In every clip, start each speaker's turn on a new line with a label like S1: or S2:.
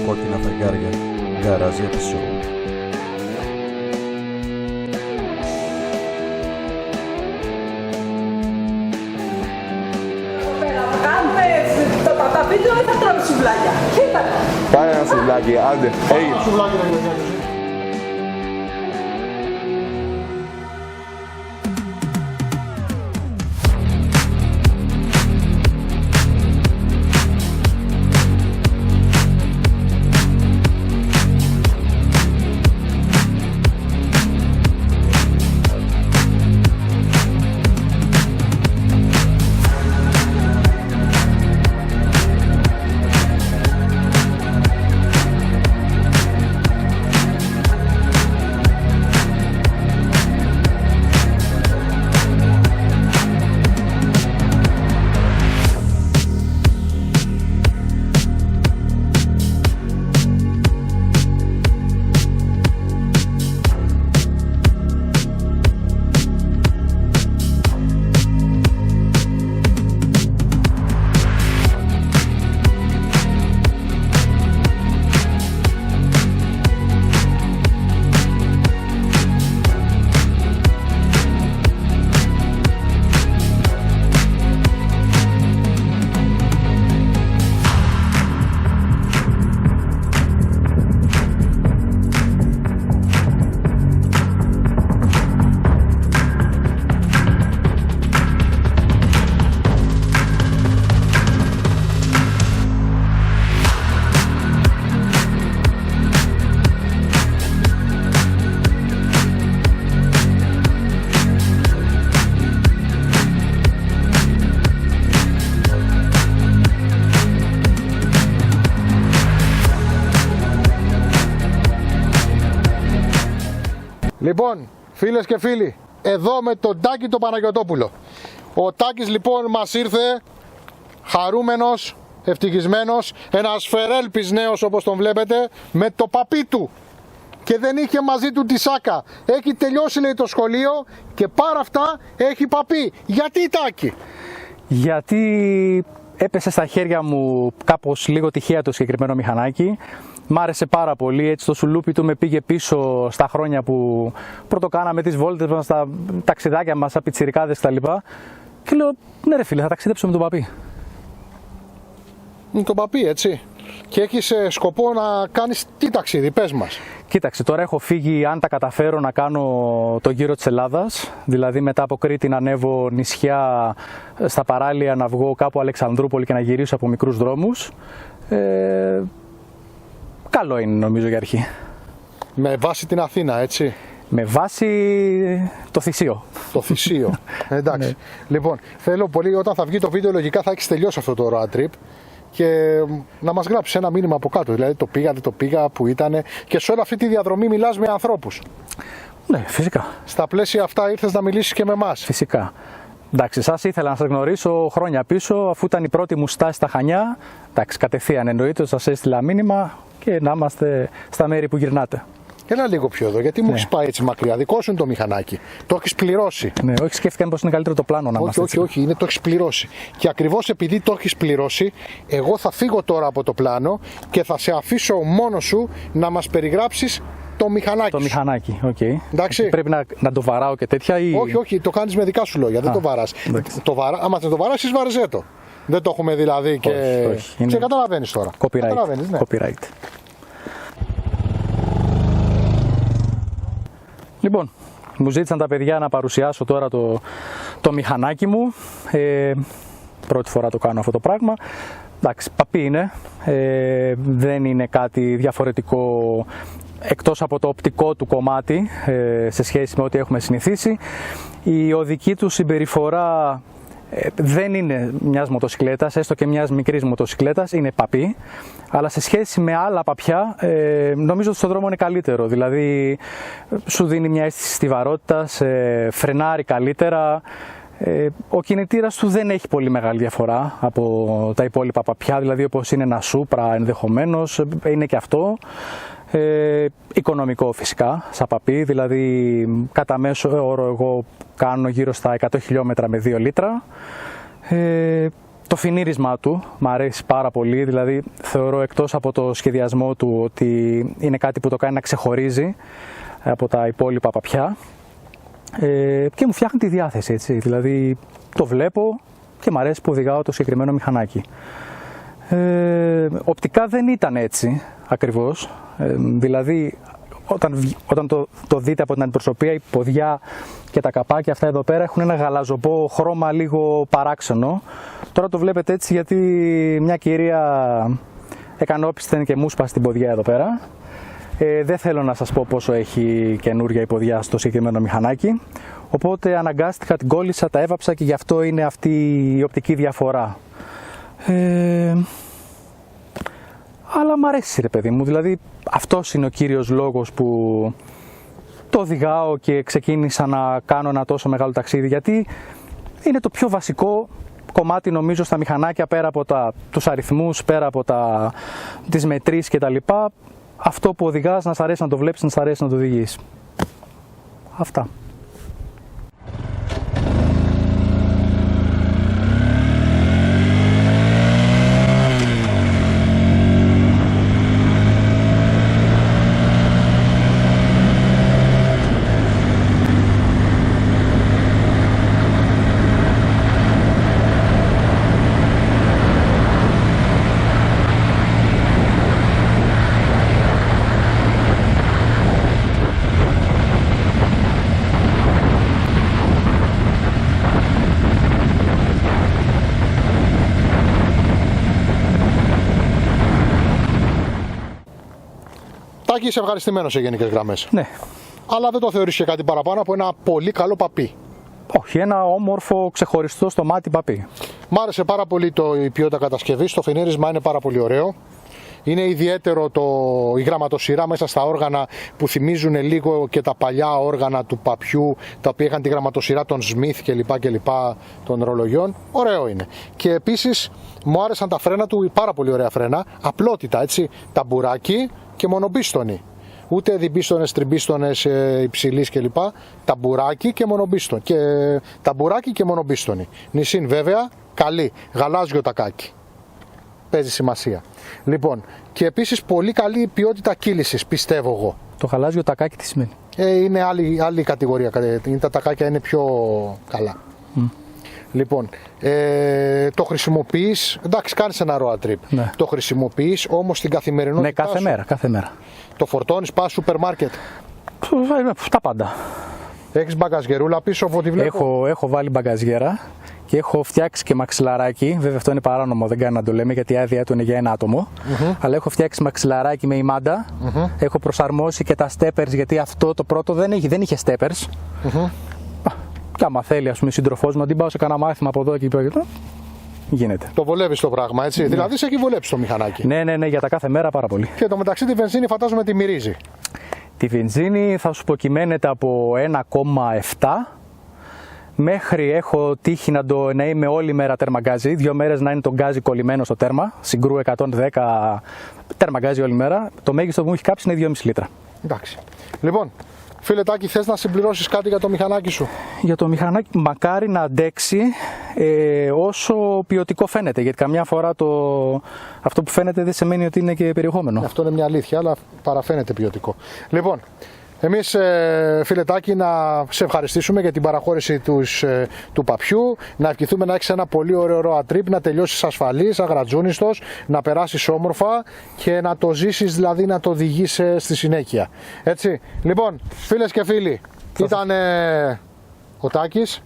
S1: κόκκινα φεγγάρια. Γκαράζι επεισόδου.
S2: Βίντεο ή θα τρώμε σουβλάκια. Κοίτα.
S3: Κάνε ένα σουβλάκι, άντε. Έγινε.
S4: Σουβλάκι να γίνει. Λοιπόν, φίλες και φίλοι, εδώ με τον Τάκη τον Παναγιωτόπουλο. Ο Τάκης λοιπόν μας ήρθε χαρούμενος, ευτυχισμένος, ένας φερέλπης νέος όπως τον βλέπετε, με το παπί του. Και δεν είχε μαζί του τη σάκα. Έχει τελειώσει λέει το σχολείο και πάρα αυτά έχει παπί. Γιατί Τάκη?
S5: Γιατί έπεσε στα χέρια μου κάπως λίγο τυχαία το συγκεκριμένο μηχανάκι. Μ' άρεσε πάρα πολύ, έτσι το σουλούπι του με πήγε πίσω στα χρόνια που πρώτο κάναμε τις βόλτες μας, τα ταξιδάκια μας, σαν πιτσιρικάδες κτλ. Και λέω, ναι ρε φίλε, θα ταξιδέψω με τον παπί.
S4: Με τον παπί, έτσι. Και έχεις σκοπό να κάνεις τι ταξίδι, πες μας.
S5: Κοίταξε, τώρα έχω φύγει, αν τα καταφέρω, να κάνω το γύρο της Ελλάδας. Δηλαδή μετά από Κρήτη να ανέβω νησιά, στα παράλια να βγω κάπου Αλεξανδρούπολη και να γυρίσω από μικρούς δρόμους. Καλό είναι νομίζω για αρχή.
S4: Με βάση την Αθήνα, έτσι.
S5: Με βάση το Θησίο.
S4: Το Θησίο. Εντάξει.
S5: Ναι.
S4: Λοιπόν, θέλω πολύ όταν θα βγει το βίντεο, λογικά θα έχεις τελειώσει αυτό το road trip και να μας γράψεις ένα μήνυμα από κάτω. Δηλαδή το πήγα, δεν το πήγα, που ήτανε. Και σε όλη αυτή τη διαδρομή μιλάς με ανθρώπους.
S5: Ναι, φυσικά.
S4: Στα πλαίσια αυτά ήρθες να μιλήσεις και με εμάς.
S5: Φυσικά. Εντάξει, σας ήθελα να σας γνωρίσω χρόνια πίσω, αφού ήταν η πρώτη μου στάση στα Χανιά. Εντάξει, κατευθείαν εννοείται, σας έστειλα μήνυμα και να είμαστε στα μέρη που γυρνάτε.
S4: Έλα λίγο πιο εδώ, γιατί μου έχεις πάει έτσι μακριά. Δικό σου είναι το μηχανάκι. Το έχεις πληρώσει.
S5: Ναι, όχι, σκέφτηκα πως είναι καλύτερο το πλάνο να είμαστε.
S4: Όχι, είναι το έχεις πληρώσει. Και ακριβώς επειδή το έχεις πληρώσει, εγώ θα φύγω τώρα από το πλάνο και θα σε αφήσω μόνος σου να μας περιγράψεις το μηχανάκι.
S5: Το μηχανάκι, οκ. Okay.
S4: Εντάξει.
S5: Πρέπει να το βαράω και τέτοια ή.
S4: Όχι, το κάνεις με δικά σου λόγια, δεν το βαράς. Άμα δεν το βαράσεις, βάρεζέ το. Δεν το έχουμε δηλαδή και.
S5: Όχι.
S4: Σε καταλαβαίνεις τώρα.
S5: Copyright.
S4: Ναι.
S5: Copyright. Λοιπόν, μου ζήτησαν τα παιδιά να παρουσιάσω τώρα το μηχανάκι μου. Πρώτη φορά το κάνω αυτό το πράγμα. Εντάξει, παπί είναι. Δεν είναι κάτι διαφορετικό εκτός από το οπτικό του κομμάτι σε σχέση με ό,τι έχουμε συνηθίσει. Η οδική του συμπεριφορά δεν είναι μιας μοτοσυκλέτας, έστω και μιας μικρής μοτοσυκλέτας, είναι παπί, αλλά σε σχέση με άλλα παπιά νομίζω ότι στον δρόμο είναι καλύτερο, δηλαδή σου δίνει μια αίσθηση στιβαρότητας, φρενάρει καλύτερα, ο κινητήρας του δεν έχει πολύ μεγάλη διαφορά από τα υπόλοιπα παπιά, δηλαδή όπως είναι ένα Supra ενδεχομένως, είναι και αυτό. Οικονομικό φυσικά, σαν παπί, δηλαδή κατά μέσο όρο εγώ κάνω γύρω στα 100 χιλιόμετρα με 2 λίτρα. Το φινίρισμά του μ' αρέσει πάρα πολύ, δηλαδή θεωρώ εκτός από το σχεδιασμό του ότι είναι κάτι που το κάνει να ξεχωρίζει από τα υπόλοιπα παπιά και μου φτιάχνει τη διάθεση, έτσι, δηλαδή το βλέπω και μ' αρέσει που οδηγάω το συγκεκριμένο μηχανάκι. Οπτικά δεν ήταν έτσι ακριβώς, δηλαδή όταν το δείτε από την αντιπροσωπεία, η ποδιά και τα καπάκια αυτά εδώ πέρα έχουν ένα γαλαζοπό χρώμα λίγο παράξενο. Τώρα το βλέπετε έτσι γιατί μια κυρία έκανε όπισθεν και μου σπάσει την ποδιά εδώ πέρα. Δεν θέλω να σας πω πόσο έχει καινούρια η ποδιά στο συγκεκριμένο μηχανάκι, οπότε αναγκάστηκα, την κόλλησα, τα έβαψα και γι' αυτό είναι αυτή η οπτική διαφορά. Αλλά μ' αρέσει, ρε παιδί μου, δηλαδή αυτός είναι ο κύριος λόγος που το οδηγάω και ξεκίνησα να κάνω ένα τόσο μεγάλο ταξίδι, γιατί είναι το πιο βασικό κομμάτι νομίζω στα μηχανάκια, πέρα από τους αριθμούς, πέρα από τις μετρήσεις και τα λοιπά, αυτό που οδηγάς να σ' αρέσει να το βλέπεις, να σ' αρέσει να το οδηγείς. Αυτά.
S4: Τάκη, είσαι ευχαριστημένος σε γενικές γραμμές.
S5: Ναι.
S4: Αλλά δεν το θεωρείς και κάτι παραπάνω από ένα πολύ καλό παπί.
S5: Όχι, ένα όμορφο, ξεχωριστό στο μάτι παπί.
S4: Μ' άρεσε πάρα πολύ η ποιότητα κατασκευής, το φινίρισμα είναι πάρα πολύ ωραίο. Είναι ιδιαίτερο η γραμματοσυρά μέσα στα όργανα που θυμίζουν λίγο και τα παλιά όργανα του παπιού, τα οποία είχαν τη γραμματοσυρά των Smith κλπ. Των ρολογιών. Ωραίο είναι. Και επίσης μου άρεσαν τα φρένα του, πάρα πολύ ωραία φρένα. Απλότητα, έτσι. Ταμπουράκι και μονοπίστονη. Ούτε διπίστονες, τριμπίστονες υψηλής κλπ. Ταμπουράκι και μονοπίστονη. Και ταμπουράκι και μονοπίστονη. Νησίν βέβαια, καλή. Γαλάζιο τακάκι. Παίζει σημασία. Λοιπόν, και επίσης πολύ καλή ποιότητα κύλησης, πιστεύω εγώ.
S5: Το γαλάζιο τακάκι τι σημαίνει?
S4: Είναι άλλη κατηγορία. Τα τακάκια είναι πιο καλά. Λοιπόν, το χρησιμοποιείς, εντάξει, κάνεις ένα road trip.
S5: Ναι.
S4: Το χρησιμοποιείς όμως στην καθημερινότητά
S5: Ναι, κάθε μέρα.
S4: Το φορτώνεις, πας σούπερ μάρκετ.
S5: Τα πάντα.
S4: Έχεις μπαγκαζιερούλα πίσω από ό,τι βλέπω.
S5: Έχω βάλει μπαγκαζιέρα και έχω φτιάξει και μαξιλαράκι. Βέβαια αυτό είναι παράνομο, δεν κάνει να το λέμε γιατί η άδεια του είναι για ένα άτομο. Αλλά έχω φτιάξει μαξιλαράκι με ημάντα. Έχω προσαρμόσει και τα steppers, γιατί αυτό το πρώτο δεν είχε steppers. Και άμα θέλει, ας πούμε, σύντροφός μου, να την πάω σε κανένα μάθημα από εδώ και εκεί. Γίνεται.
S4: Το βολεύεις το πράγμα, έτσι. Δηλαδή σε έχει βολέψει το μηχανάκι.
S5: Ναι, για τα κάθε μέρα πάρα πολύ.
S4: Και το μεταξύ τη βενζίνη φαντάζομαι τη μυρίζει.
S5: Τη βενζίνη θα σου πω κυμαίνεται από 1,7 μέχρι έχω τύχει να είμαι όλη μέρα τερμαγκάζι. 2 μέρες να είναι το γκάζι κολλημένο στο τέρμα. Συγκρού 110 τερμαγκάζι όλη μέρα. Το μέγιστο που μου έχει κάψει είναι 2,5 λίτρα.
S4: Εντάξει. Λοιπόν, φίλε Τάκη, θες να συμπληρώσεις κάτι για το μηχανάκι σου?
S5: Για το μηχανάκι μακάρι να αντέξει όσο ποιοτικό φαίνεται, γιατί καμιά φορά αυτό που φαίνεται δεν σημαίνει ότι είναι και περιεχόμενο.
S4: Αυτό είναι μια αλήθεια, αλλά παραφαίνεται ποιοτικό. Λοιπόν, εμείς φίλε Τάκη να σε ευχαριστήσουμε για την παραχώρηση του παπιού, να ευχηθούμε να έχεις ένα πολύ ωραίο road trip, να τελειώσεις ασφαλής, αγρατζούνιστος, να περάσεις όμορφα και να το ζήσεις, δηλαδή να το οδηγείς στη συνέχεια. Έτσι, λοιπόν, φίλες και φίλοι, ήταν ο Τάκης,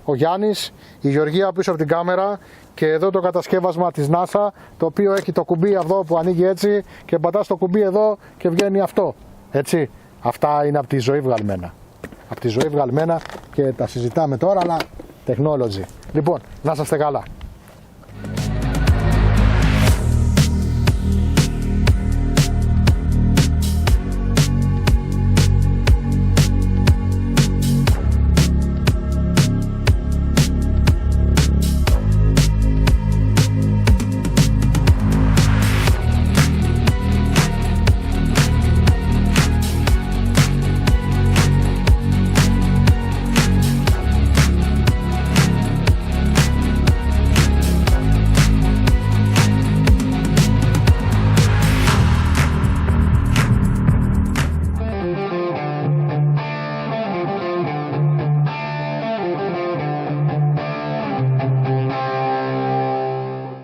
S4: ο Γιάννης, η Γεωργία πίσω από την κάμερα και εδώ το κατασκεύασμα της NASA, το οποίο έχει το κουμπί εδώ που ανοίγει έτσι και πατάς το κουμπί εδώ και βγαίνει αυτό. Έτσι, αυτά είναι από τη ζωή βγαλμένα. Από τη ζωή βγαλμένα και τα συζητάμε τώρα, αλλά technology. Λοιπόν, να είστε καλά.